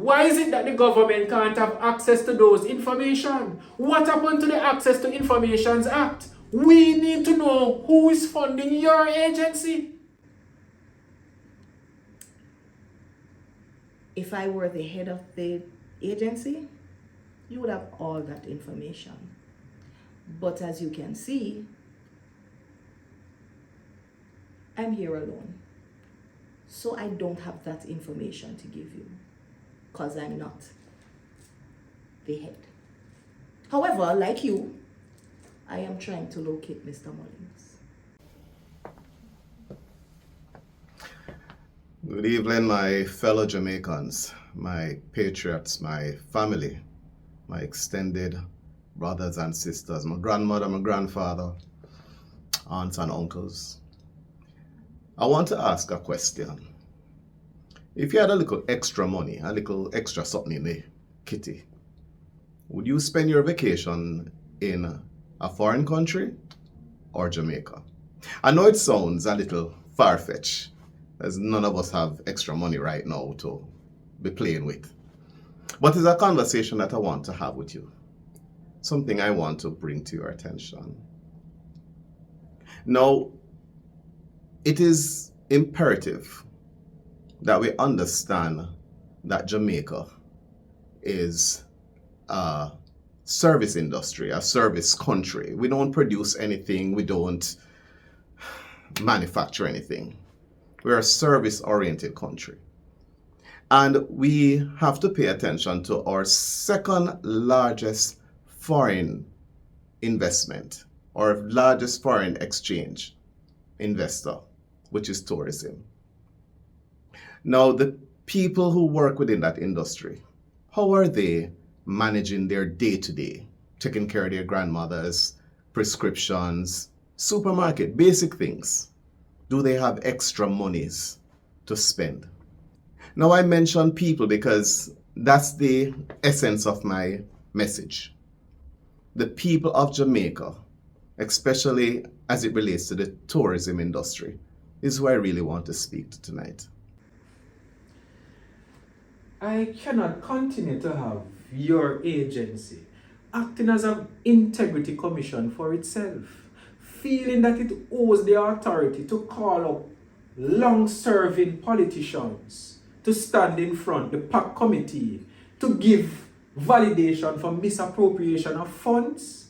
Why is it that the government can't have access to those information? What happened to the Access to Informations Act? We need to know who is funding your agency. If I were the head of the agency, you would have all that information. But as you can see, I'm here alone. So I don't have that information to give you because I'm not the head. However, like you, I am trying to locate Mr. Mullins. Good evening, my fellow Jamaicans, my patriots, my family, my extended brothers and sisters, my grandmother, my grandfather, aunts and uncles. I want to ask a question. If you had a little extra money, a little extra something in the kitty, would you spend your vacation in a foreign country or Jamaica? I know it sounds a little far-fetched, as none of us have extra money right now to be playing with. But it's a conversation that I want to have with you. Something I want to bring to your attention. Now, it is imperative that we understand that Jamaica is a service industry, a service country. We don't produce anything, we don't manufacture anything. We're a service-oriented country. And we have to pay attention to our second largest foreign investment, or largest foreign exchange investor, which is tourism. Now, the people who work within that industry, how are they managing their day-to-day, taking care of their grandmothers, prescriptions, supermarket, basic things? Do they have extra monies to spend? Now, I mention people because that's the essence of my message. The people of Jamaica, especially as it relates to the tourism industry, is who I really want to speak to tonight. I cannot continue to have your agency acting as an integrity commission for itself, feeling that it owes the authority to call up long-serving politicians to stand in front the PAC committee to give validation for misappropriation of funds.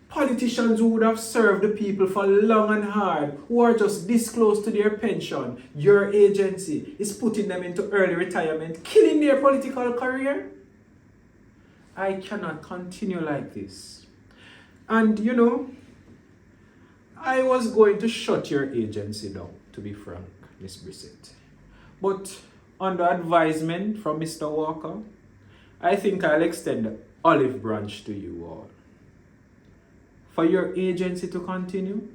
Politicians who would have served the people for long and hard, who are just this close to their pension, your agency is putting them into early retirement, killing their political career. I cannot continue like this. And you know, I was going to shut your agency down, to be frank, Miss Brissett. But under advisement from Mr. Walker, I think I'll extend the olive branch to you all. For your agency to continue,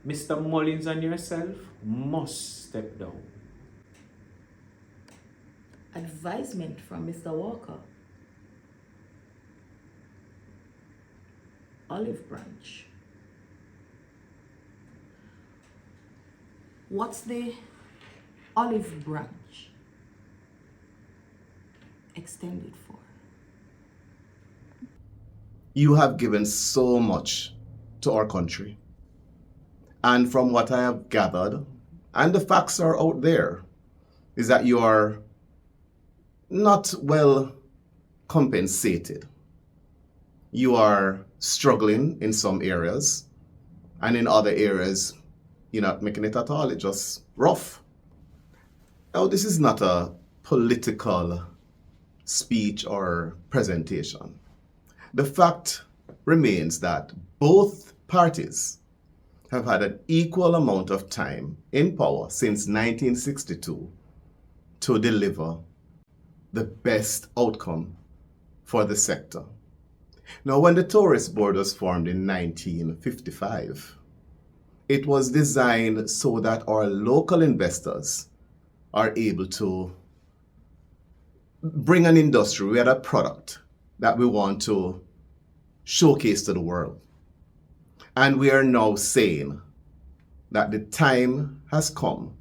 Mr. Mullins and yourself must step down. Advisement from Mr. Walker. Olive branch. What's the olive branch extended for? You have given so much to our country. And from what I have gathered, and the facts are out there, is that you are not well compensated. You are struggling in some areas, and in other areas, you're not making it at all. It's just rough. Now, this is not a political speech or presentation. The fact remains that both parties have had an equal amount of time in power since 1962 to deliver the best outcome for the sector. Now, when the Tourist Board was formed in 1955, it was designed so that our local investors are able to bring an industry. We had a product that we want to showcase to the world. And we are now saying that the time has come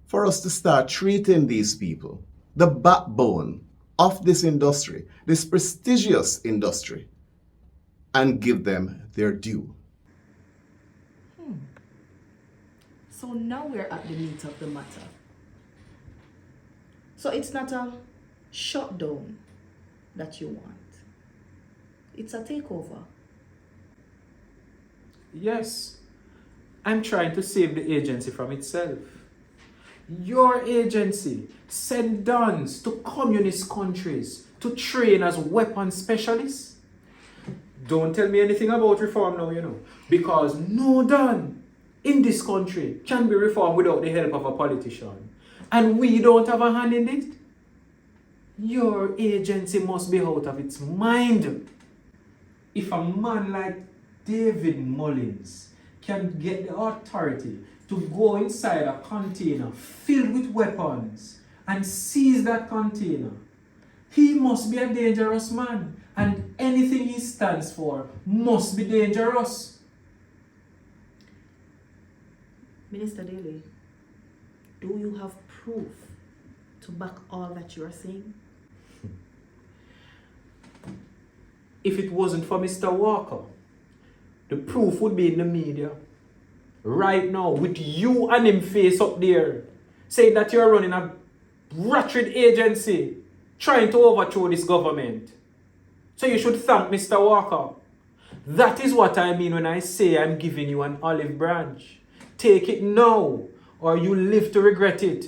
for us to start treating these people, the backbone of this industry, this prestigious industry, and give them their due. So now we're at the meat of the matter. So it's not a shutdown that you want. It's a takeover. Yes, I'm trying to save the agency from itself. Your agency sent dons to communist countries to train as weapons specialists. Don't tell me anything about reform now, because no don in this country can be reformed without the help of a politician. And we don't have a hand in it. Your agency must be out of its mind. If a man like David Mullins can get the authority to go inside a container filled with weapons and seize that container, he must be a dangerous man, and anything he stands for must be dangerous. Minister Daly, do you have proof to back all that you are saying? If it wasn't for Mr. Walker, the proof would be in the media. Right now, with you and him face up there, saying that you're running a ratchet agency, trying to overthrow this government. So you should thank Mr. Walker. That is what I mean when I say I'm giving you an olive branch. Take it now, or you live to regret it.